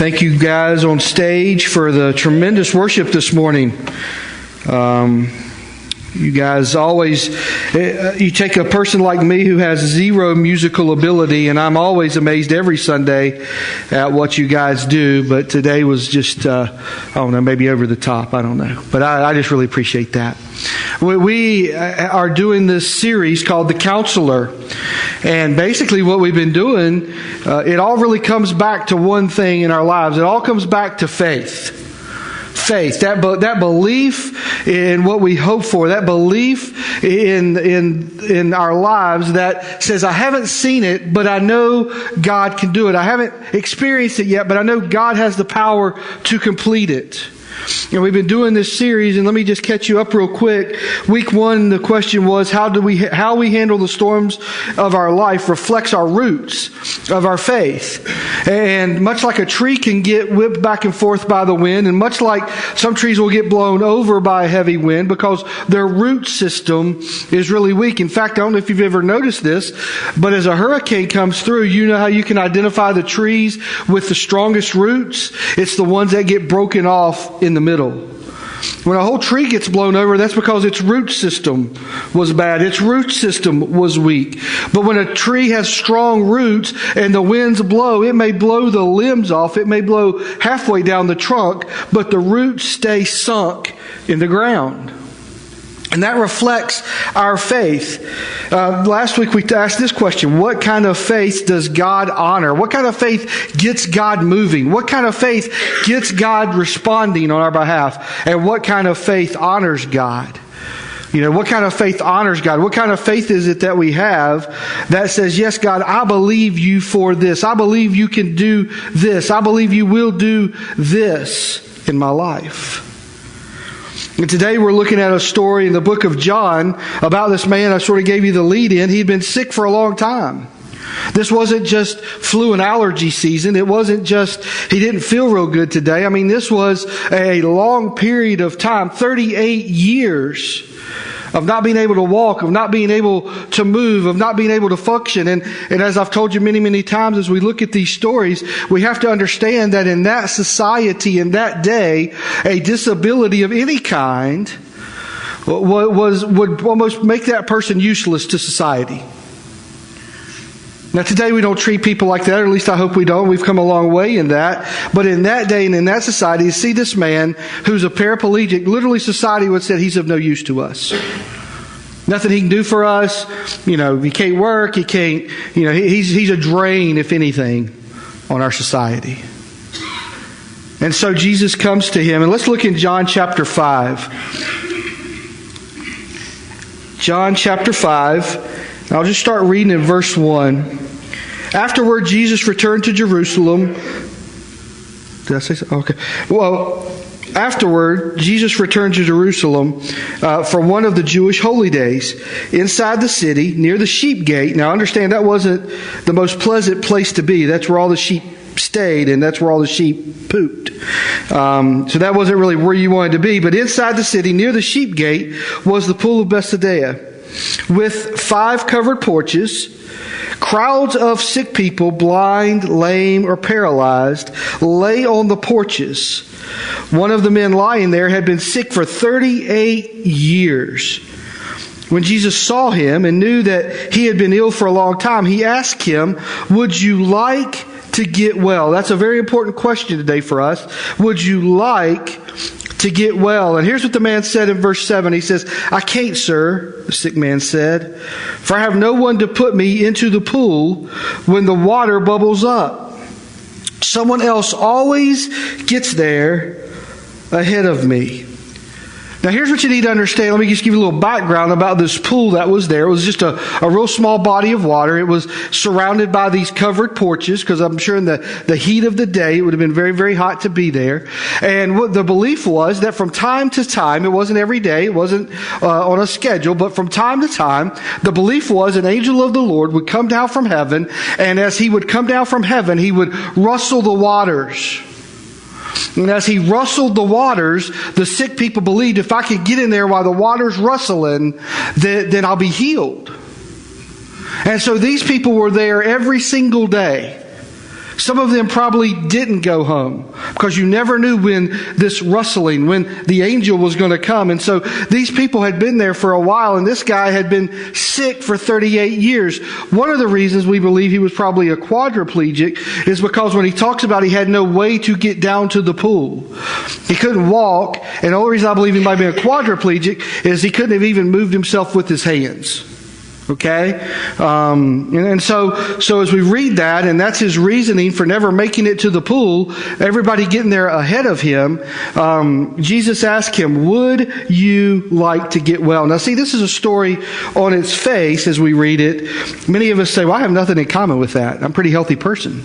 Thank you guys on stage for the tremendous worship this morning. You guys always, you take a person like me who has zero musical ability, and I'm always amazed every Sunday at what you guys do. But today was just, I don't know, maybe over the top. I don't know. But I just really appreciate that. We are doing this series called The Counselor. And basically what we've been doing, it all really comes back to one thing in our lives. It all comes back to faith. Faith, that belief in what we hope for, that belief in our lives that says, I haven't seen it, but I know God can do it. I haven't experienced it yet, but I know God has the power to complete it. And we've been doing this series, and let me just catch you up real quick. Week 1, the question was, how we handle the storms of our life reflects our roots of our faith. And much like a tree can get whipped back and forth by the wind, and much like some trees will get blown over by a heavy wind because their root system is really weak. In fact, I don't know if you've ever noticed this, but as a hurricane comes through, you know how you can identify the trees with the strongest roots? It's the ones that get broken off in the middle. When a whole tree gets blown over, that's because its root system was bad. Its root system was weak. But when a tree has strong roots and the winds blow, it may blow the limbs off. It may blow halfway down the trunk, but the roots stay sunk in the ground. And that reflects our faith. Last week we asked this question: what kind of faith does God honor? What kind of faith gets God moving? What kind of faith gets God responding on our behalf? And what kind of faith honors God? You know, what kind of faith honors God? What kind of faith is it that we have that says, yes, God, I believe you for this. I believe you can do this. I believe you will do this in my life. And today we're looking at a story in the book of John about this man. I sort of gave you the lead in. He'd been sick for a long time. This wasn't just flu and allergy season. It wasn't just he didn't feel real good today. I mean, this was a long period of time, 38 years of not being able to walk, of not being able to move, of not being able to function. And as I've told you many, many times, as we look at these stories, we have to understand that in that society, in that day, a disability of any kind would almost make that person useless to society. Now today we don't treat people like that, or at least I hope we don't. We've come a long way in that. But in that day and in that society, you see this man who's a paraplegic, literally society would say he's of no use to us. Nothing he can do for us. You know, he can't work, he can't, you know, he's a drain, if anything, on our society. And so Jesus comes to him, and let's look in John chapter 5. John chapter 5. I'll just start reading in verse 1. Afterward, Jesus returned to Jerusalem. Did I say so? Okay. Well, afterward, Jesus returned to Jerusalem for one of the Jewish holy days. Inside the city, near the sheep gate. Now, understand that wasn't the most pleasant place to be. That's where all the sheep stayed, and that's where all the sheep pooped. So that wasn't really where you wanted to be. But inside the city, near the sheep gate, was the pool of Bethesda, with 5 covered porches. Crowds of sick people, blind, lame, or paralyzed, lay on the porches. One of the men lying there had been sick for 38 years. When Jesus saw him and knew that he had been ill for a long time, he asked him, "Would you like to get well?" That's a very important question today for us. Would you like to get well? And here's what the man said in verse 7. He says, "I can't, sir," the sick man said, "for I have no one to put me into the pool when the water bubbles up. Someone else always gets there ahead of me." Now here's what you need to understand. Let me just give you a little background about this pool that was there. It was just a real small body of water. It was surrounded by these covered porches, because I'm sure in the heat of the day it would have been very, very hot to be there. And what the belief was that from time to time, it wasn't every day, it wasn't on a schedule, but from time to time, the belief was an angel of the Lord would come down from heaven, and as he would come down from heaven, he would rustle the waters. And as he rustled the waters, the sick people believed, if I could get in there while the water's rustling, then I'll be healed. And so these people were there every single day. Some of them probably didn't go home because you never knew when this rustling, when the angel was going to come. And so these people had been there for a while, and this guy had been sick for 38 years. One of the reasons we believe he was probably a quadriplegic is because when he talks about he had no way to get down to the pool. He couldn't walk, and the only reason I believe he might be a quadriplegic is he couldn't have even moved himself with his hands. Okay? And so as we read that, and that's his reasoning for never making it to the pool, everybody getting there ahead of him, Jesus asked him, would you like to get well? Now see, this is a story on its face as we read it. Many of us say, well, I have nothing in common with that. I'm a pretty healthy person.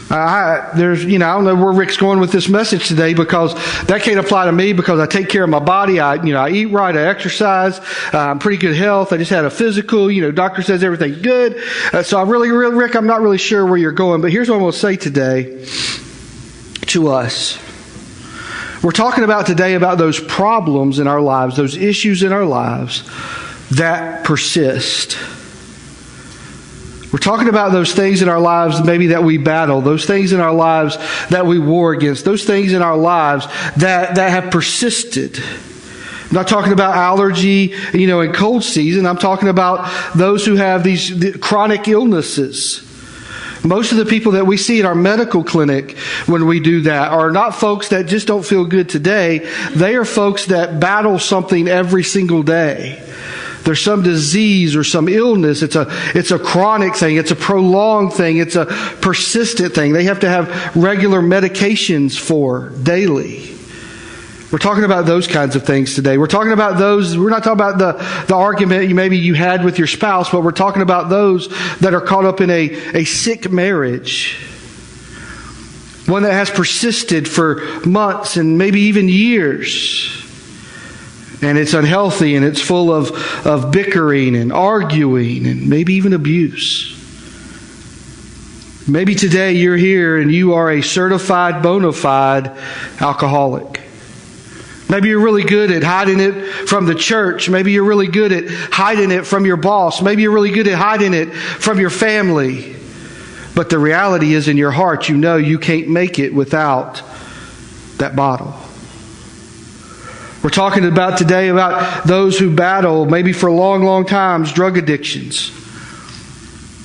I don't know where Rick's going with this message today because that can't apply to me because I take care of my body. I eat right. I exercise. I'm pretty good health. I just had a physical. Doctor says everything's good. So Rick, I'm not really sure where you're going. But here's what I'm going to say today to us. We're talking about today about those problems in our lives, those issues in our lives that persist. We're talking about those things in our lives maybe that we battle, those things in our lives that we war against, those things in our lives that have persisted. I'm not talking about allergy, in cold season. I'm talking about those who have these chronic illnesses. Most of the people that we see at our medical clinic when we do that are not folks that just don't feel good today. They are folks that battle something every single day. There's some disease or some illness. It's a chronic thing. It's a prolonged thing. It's a persistent thing. They have to have regular medications for daily. We're talking about those kinds of things today. We're talking about those. We're not talking about the argument maybe you had with your spouse, but we're talking about those that are caught up in a sick marriage. One that has persisted for months and maybe even years. And it's unhealthy and it's full of bickering and arguing and maybe even abuse. Maybe today you're here and you are a certified, bona fide alcoholic. Maybe you're really good at hiding it from the church. Maybe you're really good at hiding it from your boss. Maybe you're really good at hiding it from your family. But the reality is in your heart, you can't make it without that bottle. We're talking about today about those who battle, maybe for long, long times, drug addictions.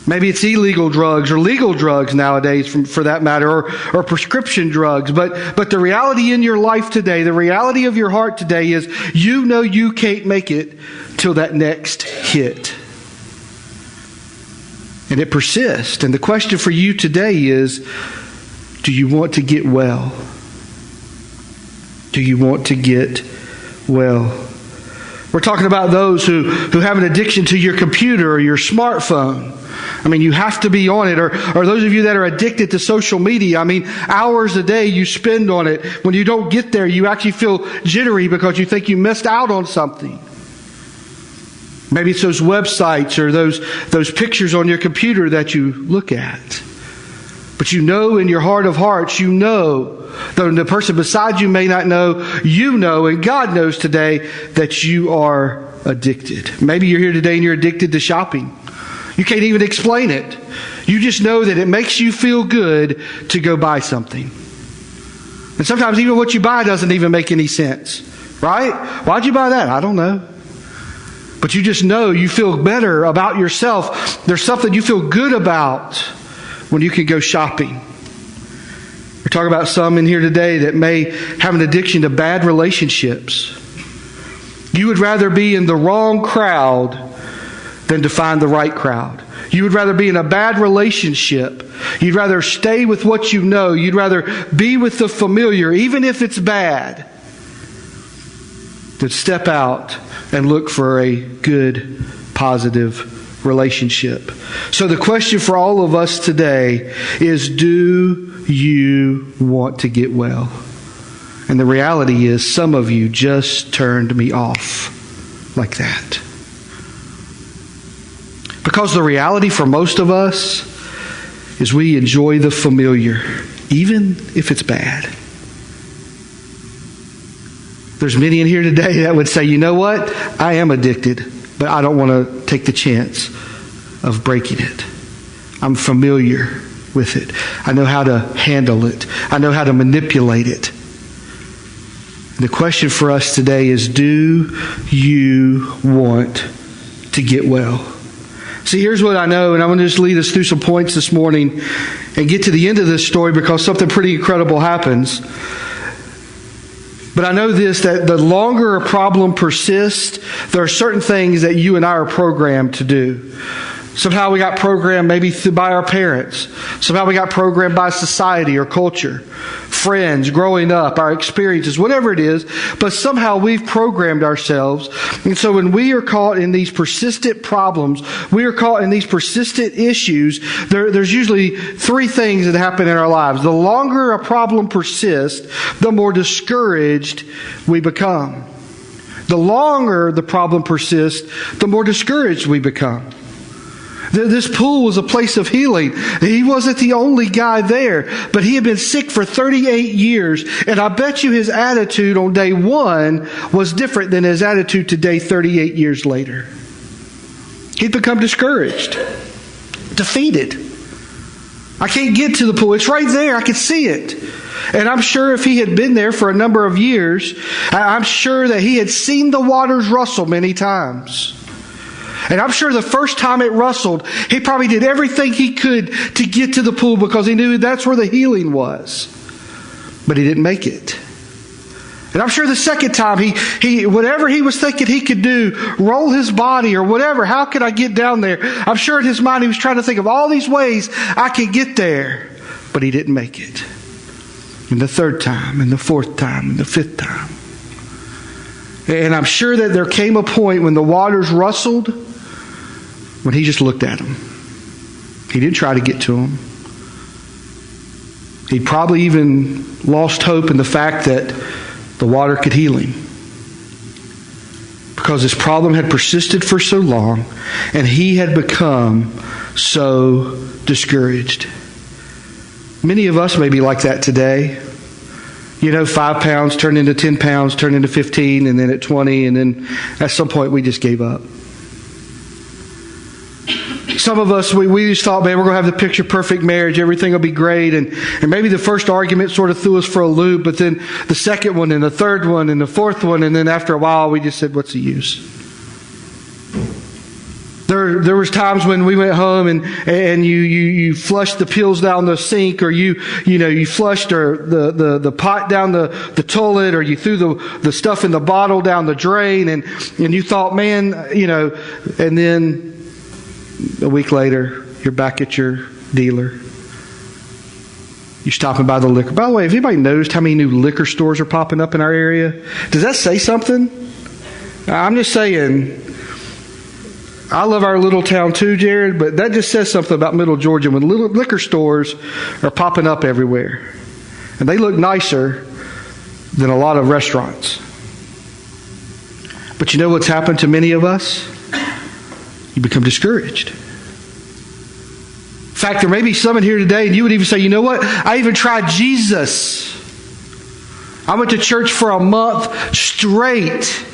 Maybe it's illegal drugs or legal drugs nowadays, for that matter, or prescription drugs. But the reality in your life today, the reality of your heart today is you can't make it till that next hit. And it persists. And the question for you today is, do you want to get well? Do you want to get well? We're talking about those who have an addiction to your computer or your smartphone. You have to be on it. Or those of you that are addicted to social media. Hours a day you spend on it. When you don't get there, you actually feel jittery because you think you missed out on something. Maybe it's those websites or those pictures on your computer that you look at. But in your heart of hearts, though the person beside you may not know, and God knows today that you are addicted. Maybe you're here today and you're addicted to shopping. You can't even explain it. You just know that it makes you feel good to go buy something. And sometimes even what you buy doesn't even make any sense. Right? Why'd you buy that? I don't know. But you just know you feel better about yourself. There's something you feel good about when you can go shopping. We're talking about some in here today that may have an addiction to bad relationships. You would rather be in the wrong crowd than to find the right crowd. You would rather be in a bad relationship. You'd rather stay with what you know. You'd rather be with the familiar, even if it's bad, than step out and look for a good, positive relationship. So the question for all of us today is, do you want to get well? And the reality is, some of you just turned me off like that. Because the reality for most of us is we enjoy the familiar, even if it's bad. There's many in here today that would say, you know what? I am addicted, but I don't want to take the chance of breaking it. I'm familiar. with it. I know how to handle it. I know how to manipulate it. The question for us today is, do you want to get well? See, here's what I know, and I'm going to just lead us through some points this morning and get to the end of this story because something pretty incredible happens. But I know this, that the longer a problem persists, there are certain things that you and I are programmed to do. Somehow we got programmed maybe by our parents. Somehow we got programmed by society or culture, friends, growing up, our experiences, whatever it is. But somehow we've programmed ourselves. And so when we are caught in these persistent problems, we are caught in these persistent issues, there's usually three things that happen in our lives. The longer a problem persists, the more discouraged we become. The longer the problem persists, the more discouraged we become. This pool was a place of healing. He wasn't the only guy there, but he had been sick for 38 years, and I bet you his attitude on day one was different than his attitude today 38 years later. He'd become discouraged, defeated. I can't get to the pool. It's right there. I can see it. And I'm sure if he had been there for a number of years, I'm sure that he had seen the waters rustle many times. And I'm sure the first time it rustled, he probably did everything he could to get to the pool because he knew that's where the healing was. But he didn't make it. And I'm sure the second time, he whatever he was thinking he could do, roll his body or whatever, how could I get down there? I'm sure in his mind he was trying to think of all these ways I could get there. But he didn't make it. And the third time, and the fourth time, and the fifth time. And I'm sure that there came a point when the waters rustled, when he just looked at them. He didn't try to get to them. He probably even lost hope in the fact that the water could heal him. Because his problem had persisted for so long, and he had become so discouraged. Many of us may be like that today. 5 pounds turned into 10 pounds, turned into 15, and then at 20, and then at some point we just gave up. Some of us, we just thought, man, we're going to have the picture perfect marriage. Everything will be great. And maybe the first argument sort of threw us for a loop, but then the second one and the third one and the fourth one. And then after a while, we just said, what's the use? There was times when we went home and you flushed the pills down the sink, or you flushed the pot down the toilet, or you threw the stuff in the bottle down the drain, and you thought, man, and then a week later, you're back at your dealer. You're stopping by the liquor. By the way, have anybody noticed how many new liquor stores are popping up in our area? Does that say something? I'm just saying, I love our little town too, Jared, but that just says something about Middle Georgia when little liquor stores are popping up everywhere. And they look nicer than a lot of restaurants. But you know what's happened to many of us? You become discouraged. In fact, there may be some in here today, and you would even say, you know what? I even tried Jesus. I went to church for a month straight.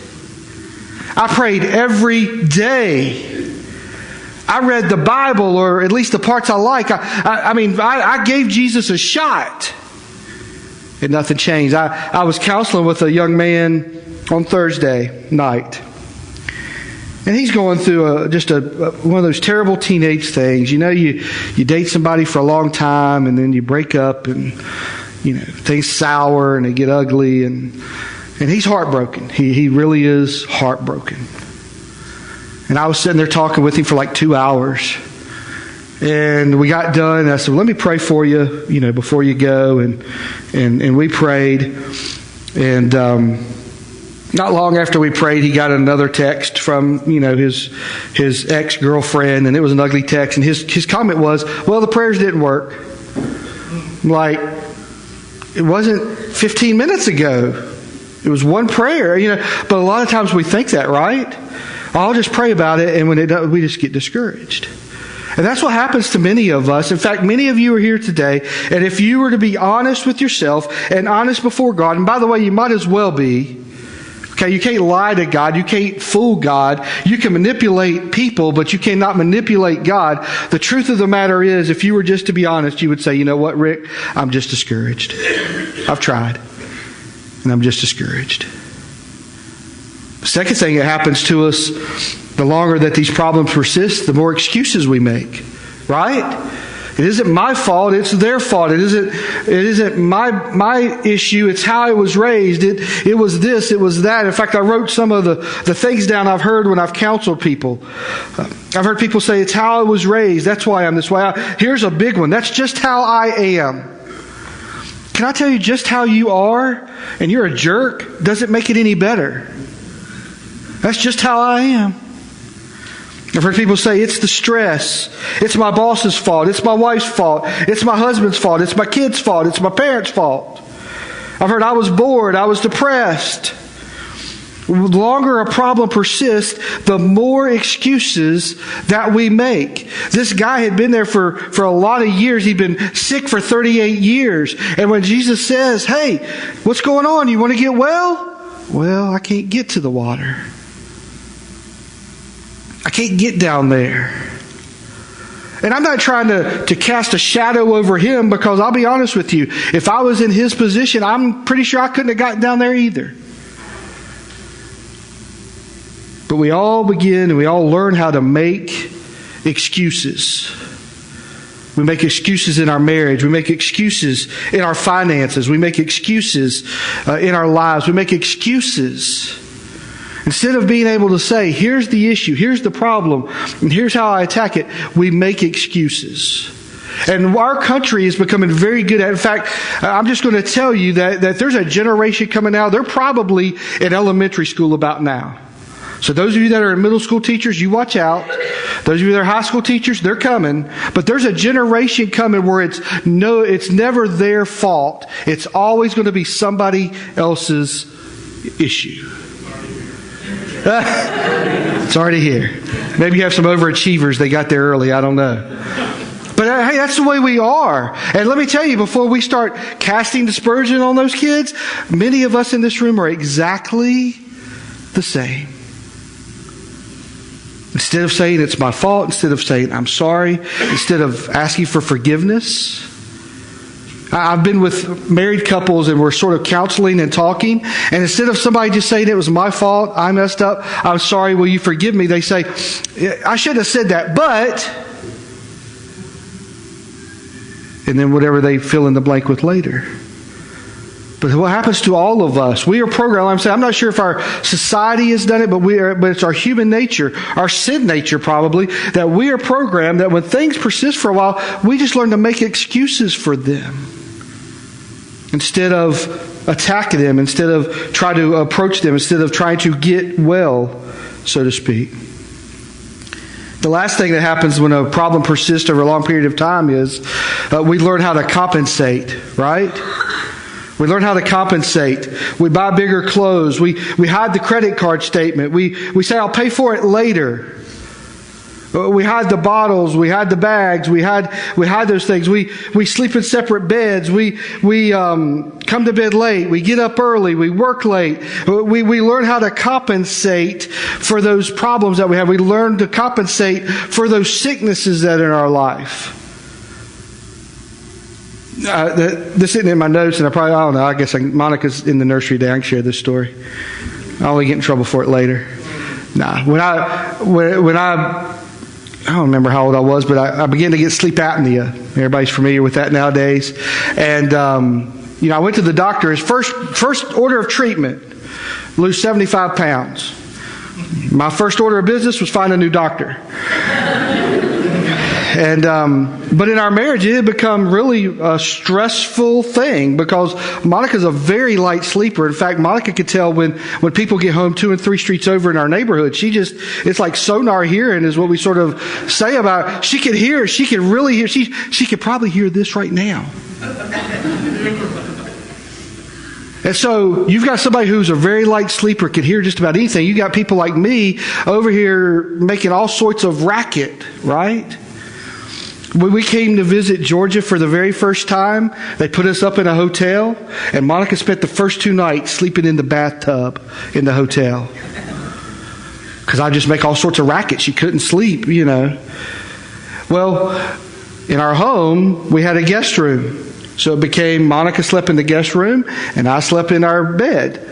I prayed every day. I read the Bible, or at least the parts I like. I gave Jesus a shot. And nothing changed. I was counseling with a young man on Thursday night. And he's going through one of those terrible teenage things. You date somebody for a long time, and then you break up, and things sour and they get ugly, and he's heartbroken. He really is heartbroken. And I was sitting there talking with him for like 2 hours. And we got done, and I said, well, let me pray for you, before you go. And we prayed. And not long after we prayed, he got another text from, his ex-girlfriend, and it was an ugly text. And his comment was, well, the prayers didn't work. Like, it wasn't 15 minutes ago. It was one prayer, But a lot of times we think that, right? I'll just pray about it, and when it does, we just get discouraged. And that's what happens to many of us. In fact, many of you are here today, and if you were to be honest with yourself and honest before God, and by the way, you might as well be, Okay, you can't lie to God. You can't fool God. You can manipulate people, but you cannot manipulate God. The truth of the matter is, if you were just to be honest, you would say, you know what, Rick? I'm just discouraged. I've tried, and I'm just discouraged. The second thing that happens to us, the longer that these problems persist, the more excuses we make, right? It isn't my fault, it's their fault. It isn't my issue, it's how I was raised. It was this, it was that. In fact, I wrote some of the things down I've heard when I've counseled people. I've heard people say, it's how I was raised, that's why I'm this way. Here's a big one, that's just how I am. Can I tell you, just how you are, and you're a jerk, doesn't make it any better. That's just how I am. I've heard people say, it's the stress. It's my boss's fault. It's my wife's fault. It's my husband's fault. It's my kid's fault. It's my parents' fault. I've heard I was bored. I was depressed. The longer a problem persists, the more excuses that we make. This guy had been there for a lot of years. He'd been sick for 38 years. And when Jesus says, hey, what's going on? You want to get well? Well, I can't get to the water. I can't get down there. And I'm not trying to cast a shadow over him, because I'll be honest with you, if I was in his position, I'm pretty sure I couldn't have gotten down there either. But we all begin and we all learn how to make excuses. We make excuses in our marriage. We make excuses in our finances. We make excuses in our lives. We make excuses. Instead of being able to say, here's the issue, here's the problem, and here's how I attack it, we make excuses. And our country is becoming very good at it. In fact, I'm just going to tell you that there's a generation coming out, they're probably in elementary school about now. So those of you that are middle school teachers, you watch out. Those of you that are high school teachers, they're coming. But there's a generation coming where it's never their fault. It's always going to be somebody else's issue. Sorry to hear. Maybe you have some overachievers. They got there early. I don't know. But hey, that's the way we are. And let me tell you, before we start casting dispersion on those kids, many of us in this room are exactly the same. Instead of saying it's my fault, instead of saying I'm sorry, instead of asking for forgiveness. I've been with married couples and we're sort of counseling and talking, and instead of somebody just saying it was my fault, I messed up, I'm sorry, will you forgive me? They say, I should have said that, but, and then whatever they fill in the blank with later. But what happens to all of us? We are programmed. I'm not sure if our society has done it, but it's our human nature, our sin nature probably, that we are programmed that when things persist for a while, we just learn to make excuses for them. Instead of attacking them, instead of trying to approach them, instead of trying to get well, so to speak. The last thing that happens when a problem persists over a long period of time is we learn how to compensate, right? We learn how to compensate. We buy bigger clothes. We hide the credit card statement. We say, I'll pay for it later. We hide the bottles. We hide the bags. We hide those things. We sleep in separate beds. We come to bed late. We get up early. We work late. We learn how to compensate for those problems that we have. We learn to compensate for those sicknesses that are in our life. This isn't in my notes, and I don't know. I guess Monica's in the nursery today. I can share this story. I'll only get in trouble for it later. Nah, when I don't remember how old I was, but I began to get sleep apnea. Everybody's familiar with that nowadays. And I went to the doctor. His first order of treatment: lose 75 pounds. My first order of business was find a new doctor. And but in our marriage, it had become really a stressful thing because Monica's a very light sleeper. In fact, Monica could tell when people get home 2 and 3 streets over in our neighborhood. It's like sonar hearing is what we sort of say about. She could hear. She could really hear. She could probably hear this right now. And so you've got somebody who's a very light sleeper, can hear just about anything. You got people like me over here making all sorts of racket, right? When we came to visit Georgia for the very first time, they put us up in a hotel, and Monica spent the first 2 nights sleeping in the bathtub in the hotel. Because I just make all sorts of racket. She couldn't sleep, Well, in our home, we had a guest room. So it became Monica slept in the guest room, and I slept in our bed.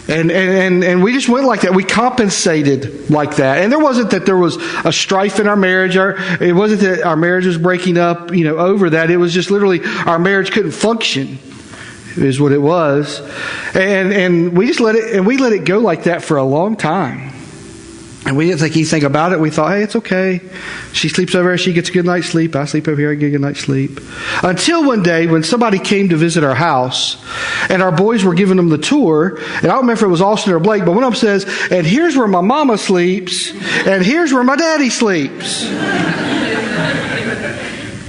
And we just went like that. We compensated like that. And there wasn't that there was a strife in our marriage. It wasn't that our marriage was breaking up, over that. It was just literally our marriage couldn't function, is what it was. And we just let it go like that for a long time. And we didn't think anything about it. We thought, hey, it's okay. She sleeps over here, she gets a good night's sleep. I sleep over here, I get a good night's sleep. Until one day when somebody came to visit our house, and our boys were giving them the tour, and I don't remember if it was Austin or Blake, but one of them says, and here's where my mama sleeps, and here's where my daddy sleeps.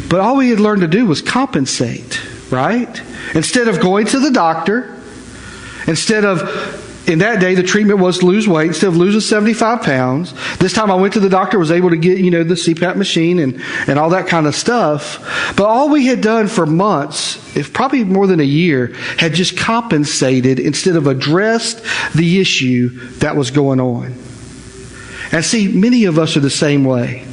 But all we had learned to do was compensate, right? Instead of going to the doctor, in that day, the treatment was to lose weight. Instead of losing 75 pounds, this time I went to the doctor, was able to get, the CPAP machine and all that kind of stuff. But all we had done for months, if probably more than a year, had just compensated instead of addressed the issue that was going on. And see, many of us are the same way.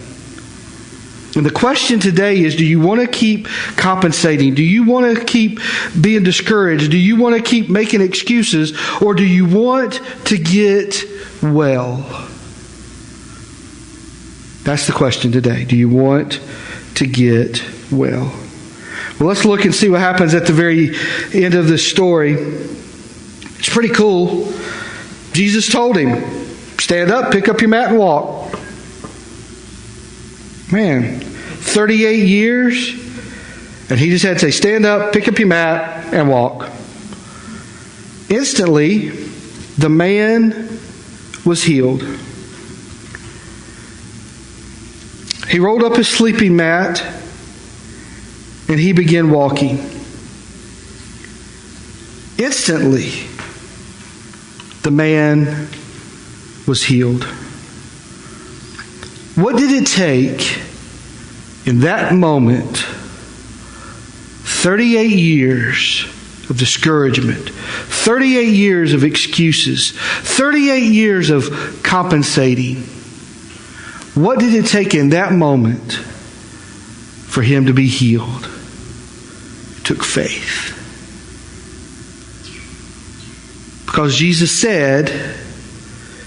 And the question today is, do you want to keep compensating? Do you want to keep being discouraged? Do you want to keep making excuses? Or do you want to get well? That's the question today. Do you want to get well? Well, let's look and see what happens at the very end of this story. It's pretty cool. Jesus told him, stand up, pick up your mat and walk. Man, 38 years, and he just had to say, stand up, pick up your mat, and walk. Instantly, the man was healed. He rolled up his sleeping mat, and he began walking. Instantly, the man was healed. What did it take in that moment? 38 years of discouragement, 38 years of excuses, 38 years of compensating. What did it take in that moment for him to be healed? It took faith. Because Jesus said,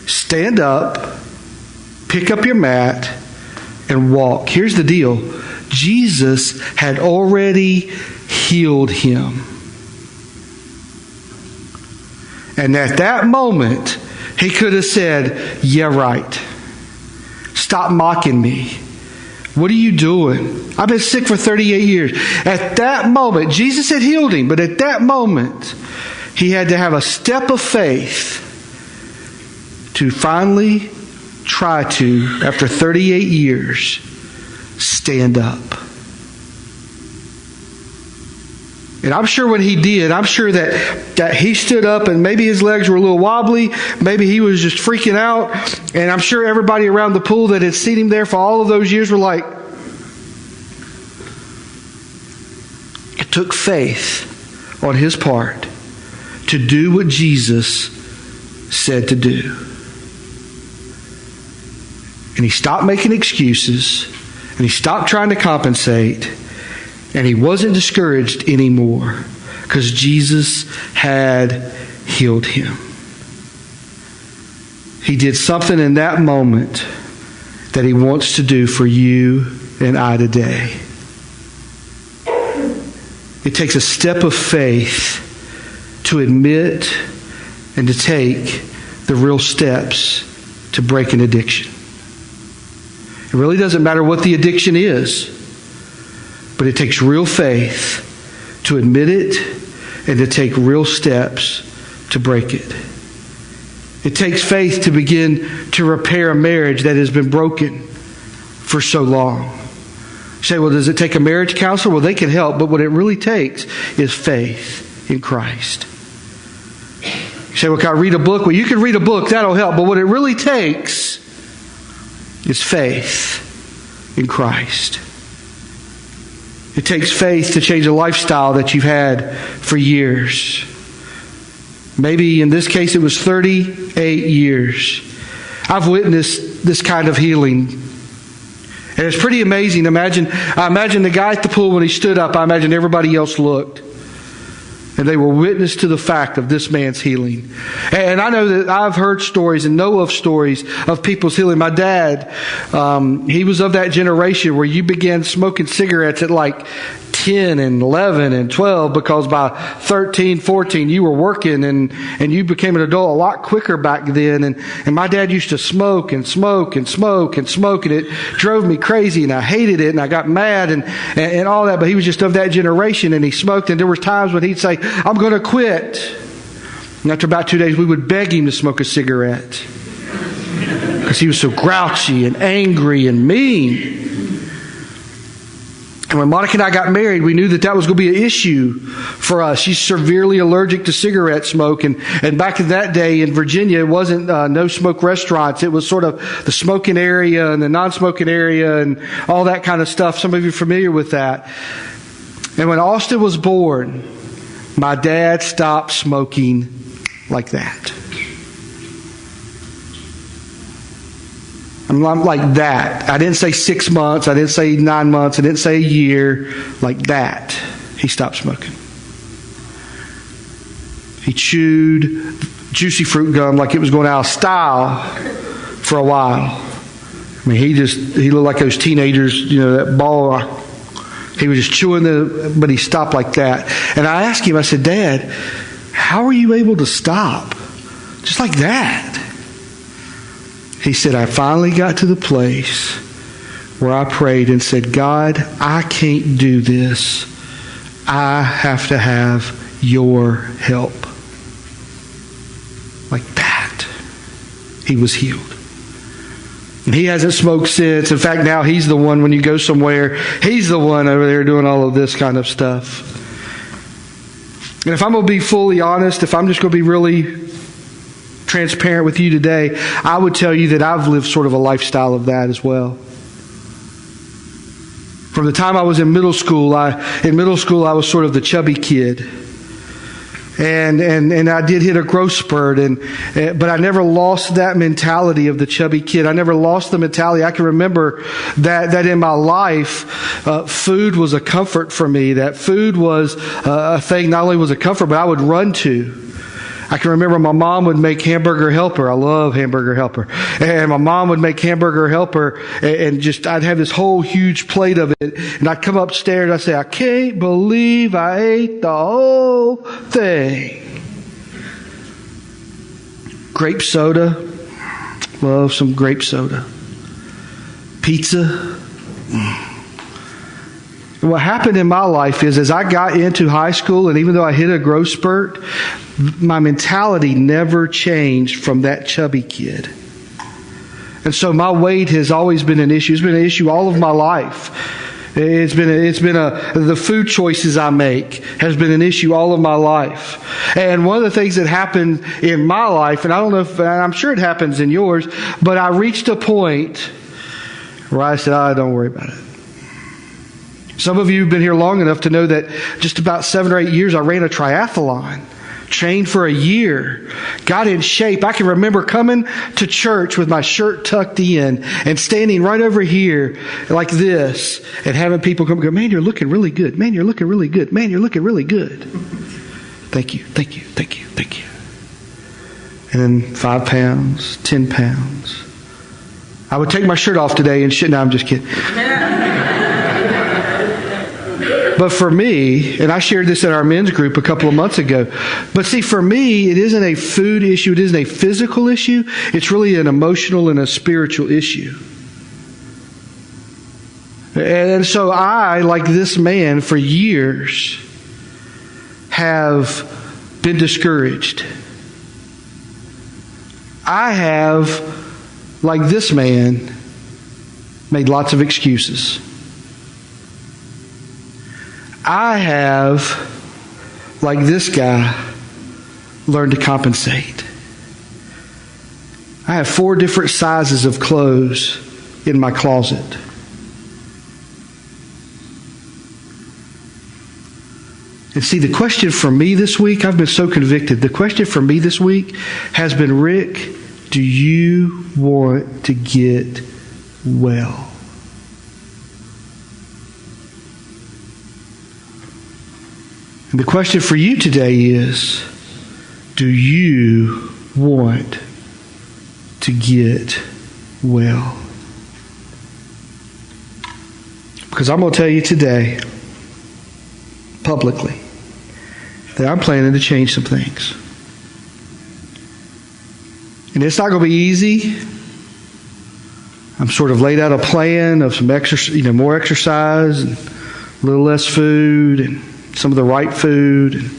stand up, pick up your mat, and walk. Here's the deal. Jesus had already healed him. And at that moment, he could have said, yeah, right. Stop mocking me. What are you doing? I've been sick for 38 years. At that moment, Jesus had healed him, but at that moment, he had to have a step of faith to finally try to, after 38 years, stand up. And I'm sure when he did, I'm sure that he stood up and maybe his legs were a little wobbly. Maybe he was just freaking out. And I'm sure everybody around the pool that had seen him there for all of those years were like, it took faith on his part to do what Jesus said to do. And he stopped making excuses, and he stopped trying to compensate, and he wasn't discouraged anymore because Jesus had healed him. He did something in that moment that he wants to do for you and I today. It takes a step of faith to admit and to take the real steps to break an addiction. It really doesn't matter what the addiction is, but it takes real faith to admit it and to take real steps to break it. It takes faith to begin to repair a marriage that has been broken for so long. You say, well, does it take a marriage counselor? Well, they can help, but what it really takes is faith in Christ. You say, well, can I read a book? Well, you can read a book, that'll help, but what it really takes is faith in Christ. It takes faith to change a lifestyle that you've had for years. Maybe in this case it was 38 years. I've witnessed this kind of healing. And it's pretty amazing. I imagine the guy at the pool when he stood up, I imagine everybody else looked. And they were witness to the fact of this man's healing. And I know that I've heard stories and know of stories of people's healing. My dad, he was of that generation where you began smoking cigarettes at like 10 and 11 and 12 because by 13, 14 you were working and you became an adult a lot quicker back then. And my dad used to smoke and smoke and smoke and smoke, and it drove me crazy, and I hated it, and I got mad and all that. But he was just of that generation, and he smoked, and there were times when he'd say, "I'm going to quit." And after about 2 days we would beg him to smoke a cigarette because he was so grouchy and angry and mean. And when Monica and I got married, we knew that was going to be an issue for us. She's severely allergic to cigarette smoke. And back in that day in Virginia, it wasn't no smoke restaurants. It was sort of the smoking area and the non-smoking area and all that kind of stuff. Some of you are familiar with that. And when Austin was born, my dad stopped smoking like that. I'm like that. I didn't say 6 months. I didn't say 9 months. I didn't say a year. Like that. He stopped smoking. He chewed juicy fruit gum like it was going out of style for a while. I mean, he looked like those teenagers, that ball. He was just chewing but he stopped like that. And I asked him, I said, "Dad, how are you able to stop? Just like that?" He said, "I finally got to the place where I prayed and said, God, I can't do this. I have to have your help." Like that. He was healed. And he hasn't smoked since. In fact, now he's the one, when you go somewhere, he's the one over there doing all of this kind of stuff. And if I'm going to be fully honest, if I'm just going to be really transparent with you today, I would tell you that I've lived sort of a lifestyle of that as well. From the time I was in middle school, I was sort of the chubby kid. And I did hit a growth spurt, but I never lost that mentality of the chubby kid. I never lost the mentality. I can remember that in my life, food was a comfort for me. That food was a thing, not only was a comfort, but I would run to. I can remember my mom would make Hamburger Helper. I love Hamburger Helper. And my mom would make Hamburger Helper, and I'd have this whole huge plate of it. And I'd come upstairs and I'd say, "I can't believe I ate the whole thing." Grape soda. Love some grape soda. Pizza. And what happened in my life is, as I got into high school, and even though I hit a growth spurt, my mentality never changed from that chubby kid. And so my weight has always been an issue. It's been an issue all of my life. The food choices I make has been an issue all of my life. And one of the things that happened in my life, and I don't know if, I'm sure it happens in yours, but I reached a point where I said, "Don't worry about it." Some of you have been here long enough to know that just about 7 or 8 years I ran a triathlon. Trained for a year. Got in shape. I can remember coming to church with my shirt tucked in and standing right over here like this and having people come and go, "Man, you're looking really good. Man, you're looking really good. Man, you're looking really good." Thank you, thank you, thank you, thank you. And then 5 pounds, 10 pounds. I would take my shirt off today and shit. No, I'm just kidding. But for me, and I shared this at our men's group a couple of months ago, but see, for me, it isn't a food issue. It isn't a physical issue. It's really an emotional and a spiritual issue. And so I, like this man, for years, have been discouraged. I have, like this man, made lots of excuses. I have, like this guy, learned to compensate. I have 4 different sizes of clothes in my closet. And see, the question for me this week, I've been so convicted. The question for me this week has been, Rick, do you want to get well? And the question for you today is, do you want to get well? Because I'm going to tell you today, publicly, that I'm planning to change some things. And it's not going to be easy. I'm sort of laid out a plan of some more exercise and a little less food and some of the right food. And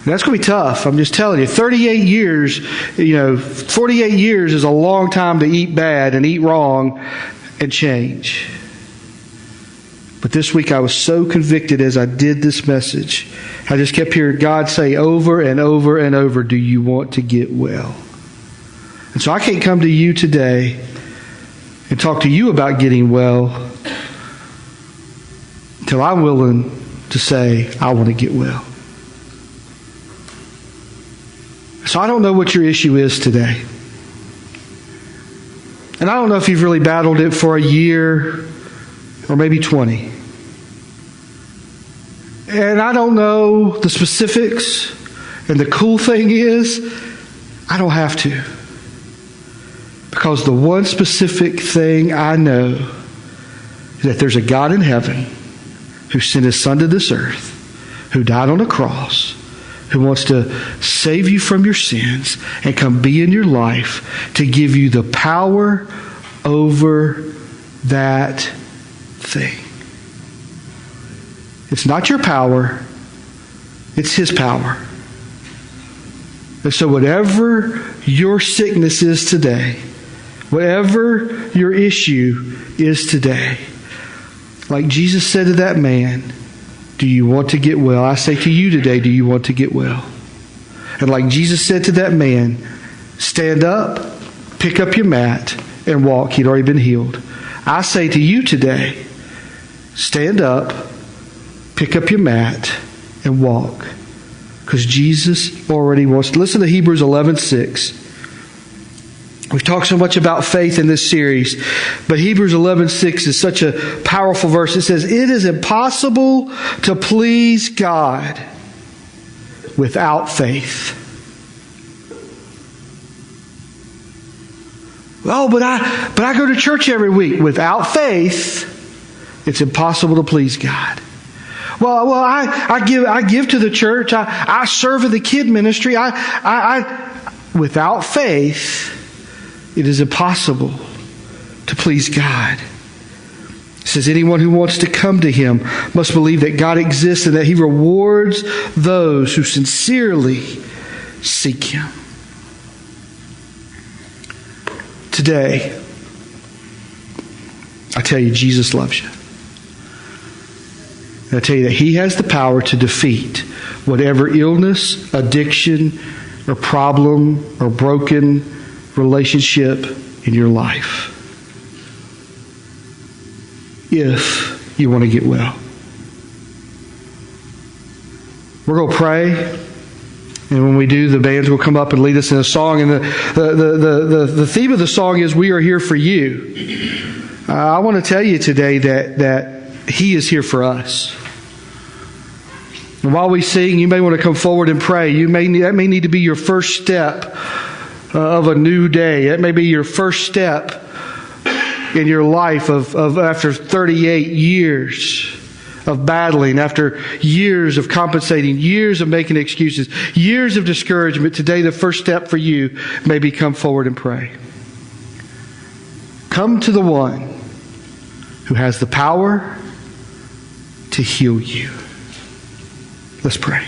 that's going to be tough. I'm just telling you, 38 years, 48 years is a long time to eat bad and eat wrong and change. But this week I was so convicted as I did this message. I just kept hearing God say over and over and over, do you want to get well? And so I can't come to you today and talk to you about getting well until I'm willing to say, I want to get well. So I don't know what your issue is today. And I don't know if you've really battled it for a year or maybe 20. And I don't know the specifics. And the cool thing is, I don't have to. Because the one specific thing I know is that there's a God in heaven who sent His Son to this earth, who died on a cross, who wants to save you from your sins and come be in your life to give you the power over that thing. It's not your power, it's His power. And so whatever your sickness is today, whatever your issue is today, like Jesus said to that man, do you want to get well? I say to you today, do you want to get well? And like Jesus said to that man, stand up, pick up your mat, and walk. He'd already been healed. I say to you today, stand up, pick up your mat, and walk. Because Jesus already wants to. Listen to Hebrews 11:6. We've talked so much about faith in this series, but Hebrews 11:6 is such a powerful verse. It says, it is impossible to please God without faith. Oh, but I go to church every week. Without faith, it's impossible to please God. Well, I give to the church. I serve in the kid ministry. Without faith, it is impossible to please God. It says anyone who wants to come to Him must believe that God exists and that He rewards those who sincerely seek Him. Today, I tell you, Jesus loves you. And I tell you that He has the power to defeat whatever illness, addiction, or problem, or broken relationship in your life, if you want to get well. We're going to pray, and when we do, the bands will come up and lead us in a song. And the theme of the song is "We Are Here for You." I want to tell you today that He is here for us. And while we sing, you may want to come forward and pray. That may need to be your first step of a new day. It may be your first step in your life of after 38 years of battling, after years of compensating, years of making excuses, years of discouragement. Today, the first step for you may be come forward and pray. Come to the one who has the power to heal you. Let's pray.